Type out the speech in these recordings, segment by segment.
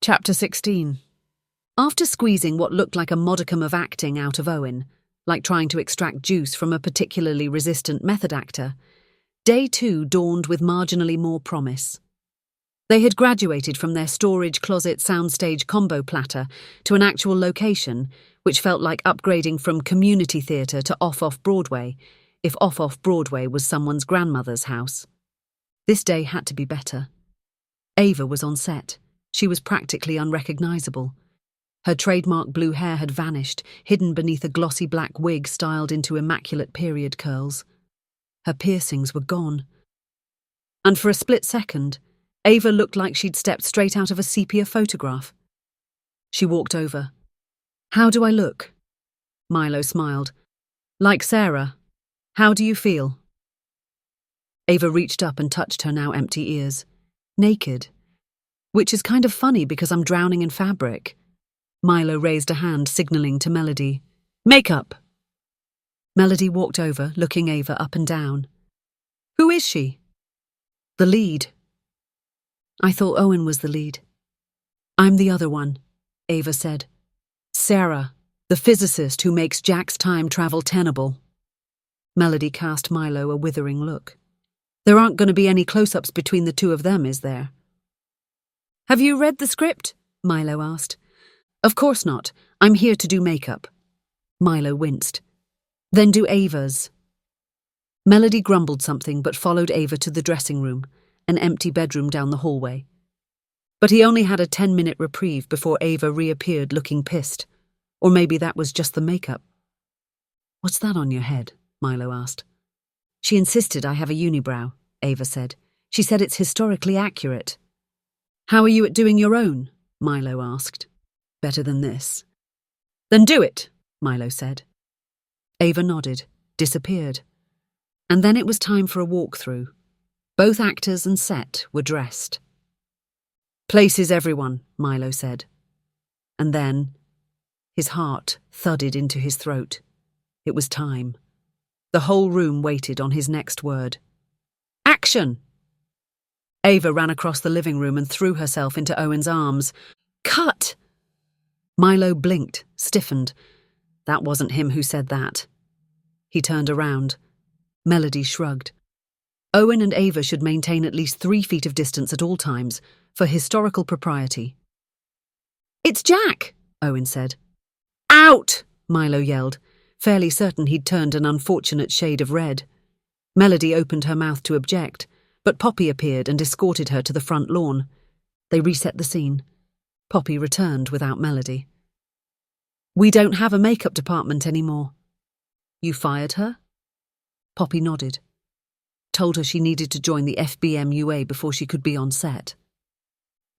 Chapter 16. After squeezing what looked like a modicum of acting out of Owen, like trying to extract juice from a particularly resistant method actor, day 2 dawned with marginally more promise. They had graduated from their storage closet soundstage combo platter to an actual location, which felt like upgrading from community theatre to off-Broadway, if off-Broadway was someone's grandmother's house. This day had to be better. Ava was on set. She was practically unrecognizable. Her trademark blue hair had vanished, hidden beneath a glossy black wig styled into immaculate period curls. Her piercings were gone. And for a split second, Ava looked like she'd stepped straight out of a sepia photograph. She walked over. "How do I look?" Milo smiled. "Like Sarah. How do you feel?" Ava reached up and touched her now empty ears. "Naked. Which is kind of funny because I'm drowning in fabric." Milo raised a hand, signaling to Melody. "Makeup!" Melody walked over, looking Ava up and down. "Who is she?" "The lead." "I thought Owen was the lead." "I'm the other one," Ava said. "Sarah, the physicist who makes Jack's time travel tenable." Melody cast Milo a withering look. "There aren't going to be any close-ups between the two of them, is there?" "Have you read the script?" Milo asked. "Of course not. I'm here to do makeup." Milo winced. "Then do Ava's." Melody grumbled something but followed Ava to the dressing room, an empty bedroom down the hallway. But he only had a 10-minute reprieve before Ava reappeared looking pissed. Or maybe that was just the makeup. "What's that on your head?" Milo asked. "She insisted I have a unibrow," Ava said. "She said it's historically accurate." "How are you at doing your own?" Milo asked. "Better than this." "Then do it," Milo said. Ava nodded, disappeared. And then it was time for a walkthrough. Both actors and set were dressed. "Places everyone," Milo said. And then his heart thudded into his throat. It was time. The whole room waited on his next word. "Action!" Ava ran across the living room and threw herself into Owen's arms. "Cut!" Milo blinked, stiffened. That wasn't him who said that. He turned around. Melody shrugged. Owen and Ava should maintain at least 3 feet of distance at all times, for historical propriety. "It's Jack," Owen said. "Out!" Milo yelled, fairly certain he'd turned an unfortunate shade of red. Melody opened her mouth to object, but Poppy appeared and escorted her to the front lawn. They reset the scene. Poppy returned without Melody. "We don't have a makeup department anymore." "You fired her?" Poppy nodded. "Told her she needed to join the FBMUA before she could be on set."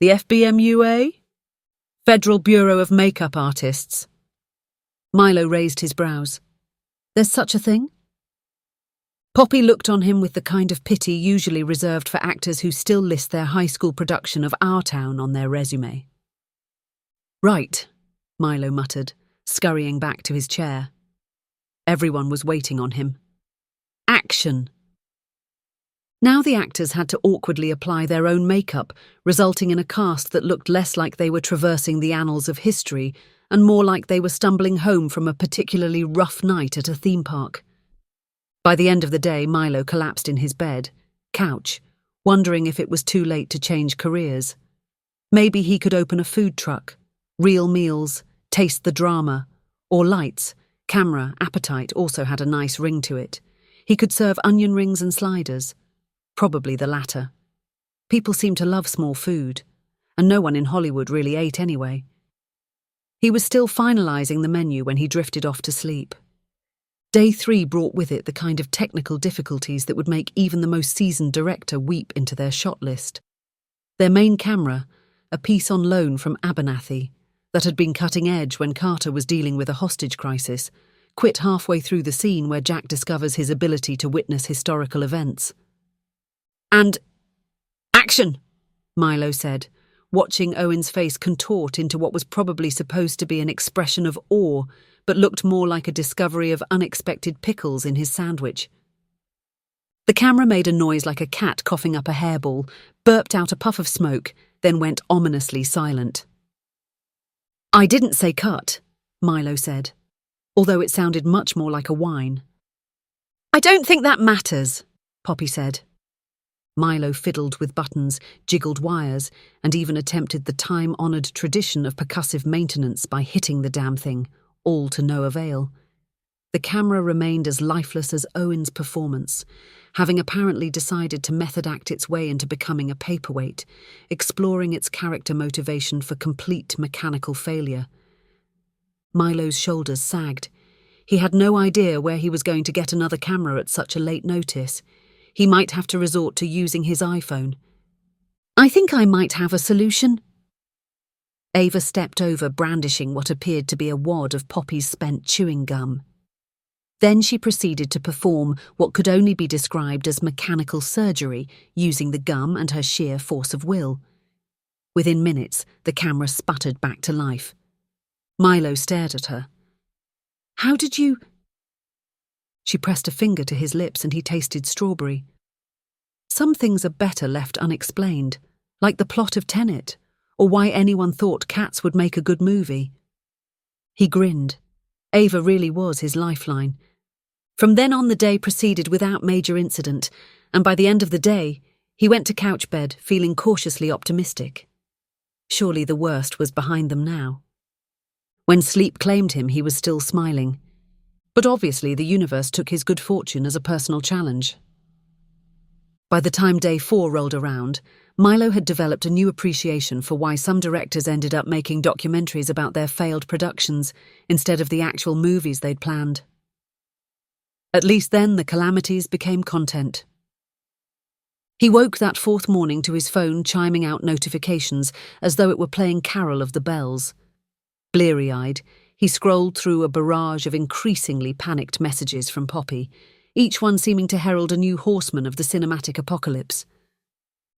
"The FBMUA? Federal Bureau of Makeup Artists." Milo raised his brows. "There's such a thing?" Poppy looked on him with the kind of pity usually reserved for actors who still list their high school production of Our Town on their resume. "Right," Milo muttered, scurrying back to his chair. Everyone was waiting on him. "Action!" Now the actors had to awkwardly apply their own makeup, resulting in a cast that looked less like they were traversing the annals of history and more like they were stumbling home from a particularly rough night at a theme park. By the end of the day, Milo collapsed in his couch, wondering if it was too late to change careers. Maybe he could open a food truck, real meals, taste the drama, or lights, camera, appetite also had a nice ring to it. He could serve onion rings and sliders. Probably the latter. People seemed to love small food, and no one in Hollywood really ate anyway. He was still finalizing the menu when he drifted off to sleep. Day 3 brought with it the kind of technical difficulties that would make even the most seasoned director weep into their shot list. Their main camera, a piece on loan from Abernathy, that had been cutting edge when Carter was dealing with a hostage crisis, quit halfway through the scene where Jack discovers his ability to witness historical events. "And action!" Milo said, watching Owen's face contort into what was probably supposed to be an expression of awe, but looked more like a discovery of unexpected pickles in his sandwich. The camera made a noise like a cat coughing up a hairball, burped out a puff of smoke, then went ominously silent. "I didn't say cut," Milo said, although it sounded much more like a whine. "I don't think that matters," Poppy said. Milo fiddled with buttons, jiggled wires, and even attempted the time-honoured tradition of percussive maintenance by hitting the damn thing, all to no avail. The camera remained as lifeless as Owen's performance, having apparently decided to method act its way into becoming a paperweight, exploring its character motivation for complete mechanical failure. Milo's shoulders sagged. He had no idea where he was going to get another camera at such a late notice. He might have to resort to using his iPhone. "I think I might have a solution." Ava stepped over, brandishing what appeared to be a wad of Poppy's spent chewing gum. Then she proceeded to perform what could only be described as mechanical surgery, using the gum and her sheer force of will. Within minutes, the camera sputtered back to life. Milo stared at her. "How did you—" She pressed a finger to his lips and he tasted strawberry. Some things are better left unexplained, like the plot of Tenet, or why anyone thought Cats would make a good movie. He grinned. Ava really was his lifeline. From then on, the day proceeded without major incident, and by the end of the day, he went to couch bed feeling cautiously optimistic. Surely the worst was behind them now. When sleep claimed him, he was still smiling. But obviously the universe took his good fortune as a personal challenge. By the time day 4 rolled around, Milo had developed a new appreciation for why some directors ended up making documentaries about their failed productions instead of the actual movies they'd planned. At least then the calamities became content. He woke that 4th morning to his phone chiming out notifications as though it were playing Carol of the Bells. Bleary-eyed, he scrolled through a barrage of increasingly panicked messages from Poppy, each one seeming to herald a new horseman of the cinematic apocalypse.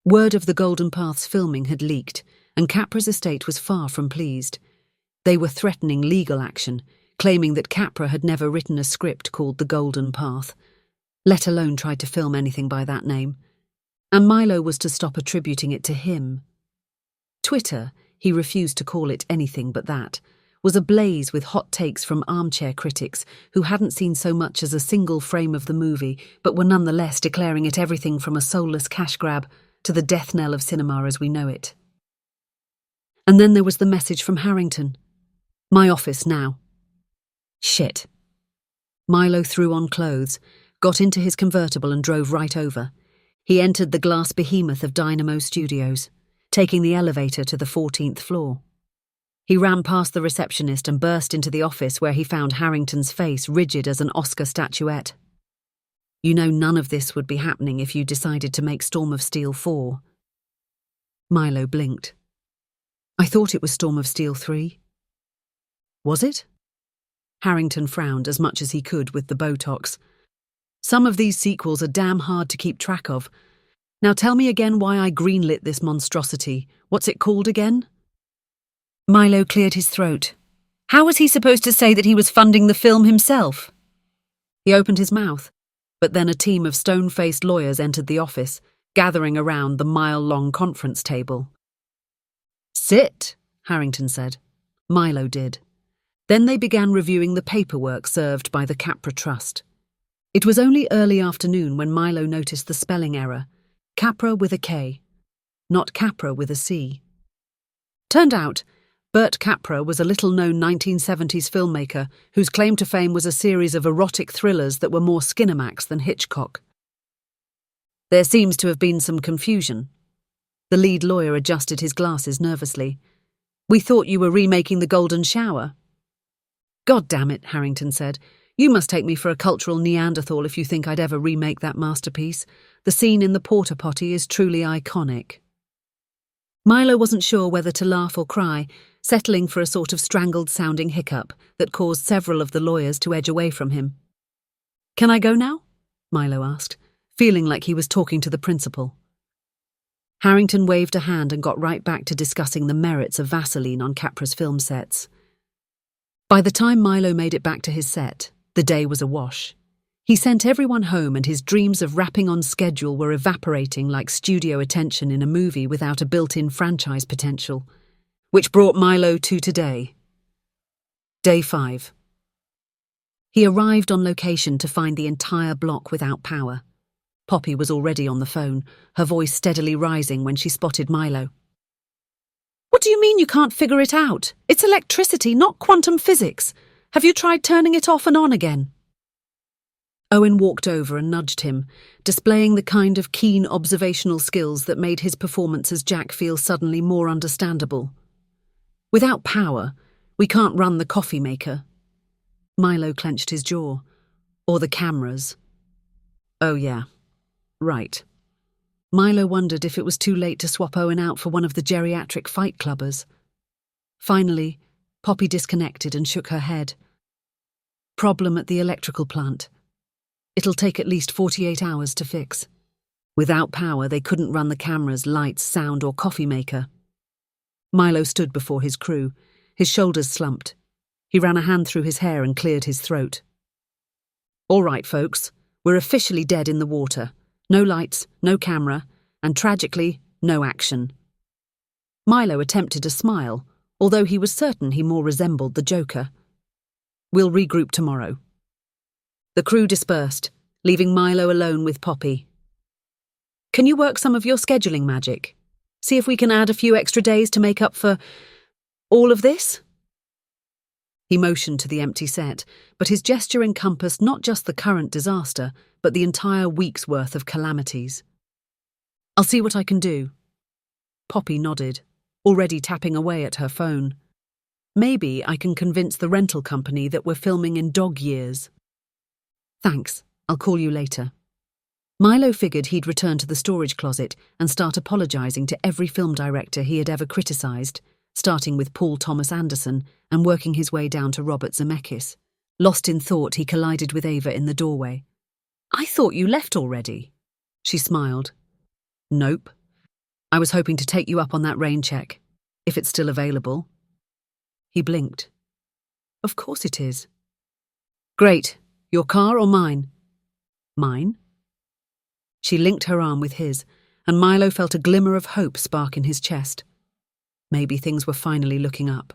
Word of the Golden Path's filming had leaked, and Capra's estate was far from pleased. They were threatening legal action, claiming that Capra had never written a script called The Golden Path, let alone tried to film anything by that name. And Milo was to stop attributing it to him. Twitter, he refused to call it anything but that, was ablaze with hot takes from armchair critics who hadn't seen so much as a single frame of the movie, but were nonetheless declaring it everything from a soulless cash grab to the death knell of cinema as we know it. And then there was the message from Harrington. "My office now." Shit. Milo threw on clothes, got into his convertible and drove right over. He entered the glass behemoth of Dynamo Studios, taking the elevator to the 14th floor. He ran past the receptionist and burst into the office where he found Harrington's face rigid as an Oscar statuette. "You know none of this would be happening if you decided to make Storm of Steel 4. Milo blinked. "I thought it was Storm of Steel 3. Was it?" Harrington frowned as much as he could with the Botox. "Some of these sequels are damn hard to keep track of. Now tell me again why I greenlit this monstrosity. What's it called again?" Milo cleared his throat. How was he supposed to say that he was funding the film himself? He opened his mouth, but then a team of stone-faced lawyers entered the office, gathering around the mile-long conference table. "Sit," Harrington said. Milo did. Then they began reviewing the paperwork served by the Capra Trust. It was only early afternoon when Milo noticed the spelling error. Capra with a K, not Capra with a C. Turned out, Bert Capra was a little-known 1970s filmmaker whose claim to fame was a series of erotic thrillers that were more Skinamax than Hitchcock. There seems to have been some confusion. The lead lawyer adjusted his glasses nervously. "We thought you were remaking The Golden Shower." "God damn it," Harrington said. "You must take me for a cultural Neanderthal if you think I'd ever remake that masterpiece. The scene in the porta potty is truly iconic." Milo wasn't sure whether to laugh or cry, settling for a sort of strangled-sounding hiccup that caused several of the lawyers to edge away from him. "Can I go now?" Milo asked, feeling like he was talking to the principal. Harrington waved a hand and got right back to discussing the merits of Vaseline on Capra's film sets. By the time Milo made it back to his set, the day was awash. He sent everyone home and his dreams of rapping on schedule were evaporating like studio attention in a movie without a built-in franchise potential. Which brought Milo to today, Day 5. He arrived on location to find the entire block without power. Poppy was already on the phone, her voice steadily rising when she spotted Milo. "What do you mean you can't figure it out? It's electricity, not quantum physics. Have you tried turning it off and on again?" Owen walked over and nudged him, displaying the kind of keen observational skills that made his performance as Jack feel suddenly more understandable. "Without power, we can't run the coffee maker." Milo clenched his jaw. "Or the cameras." "Oh yeah, right." Milo wondered if it was too late to swap Owen out for one of the geriatric fight clubbers. Finally, Poppy disconnected and shook her head. "Problem at the electrical plant. It'll take at least 48 hours to fix. Without power, they couldn't run the cameras, lights, sound, or coffee maker." Milo stood before his crew, his shoulders slumped. He ran a hand through his hair and cleared his throat. "All right, folks, we're officially dead in the water. No lights, no camera, and tragically, no action." Milo attempted a smile, although he was certain he more resembled the Joker. "We'll regroup tomorrow." The crew dispersed, leaving Milo alone with Poppy. "Can you work some of your scheduling magic? See if we can add a few extra days to make up for all of this?" He motioned to the empty set, but his gesture encompassed not just the current disaster, but the entire week's worth of calamities. "I'll see what I can do." Poppy nodded, already tapping away at her phone. "Maybe I can convince the rental company that we're filming in dog years." "Thanks, I'll call you later." Milo figured he'd return to the storage closet and start apologizing to every film director he had ever criticized, starting with Paul Thomas Anderson and working his way down to Robert Zemeckis. Lost in thought, he collided with Ava in the doorway. "I thought you left already." She smiled. "Nope. I was hoping to take you up on that rain check, if it's still available." He blinked. "Of course it is." "Great. Your car or mine?" "Mine." She linked her arm with his, and Milo felt a glimmer of hope spark in his chest. Maybe things were finally looking up.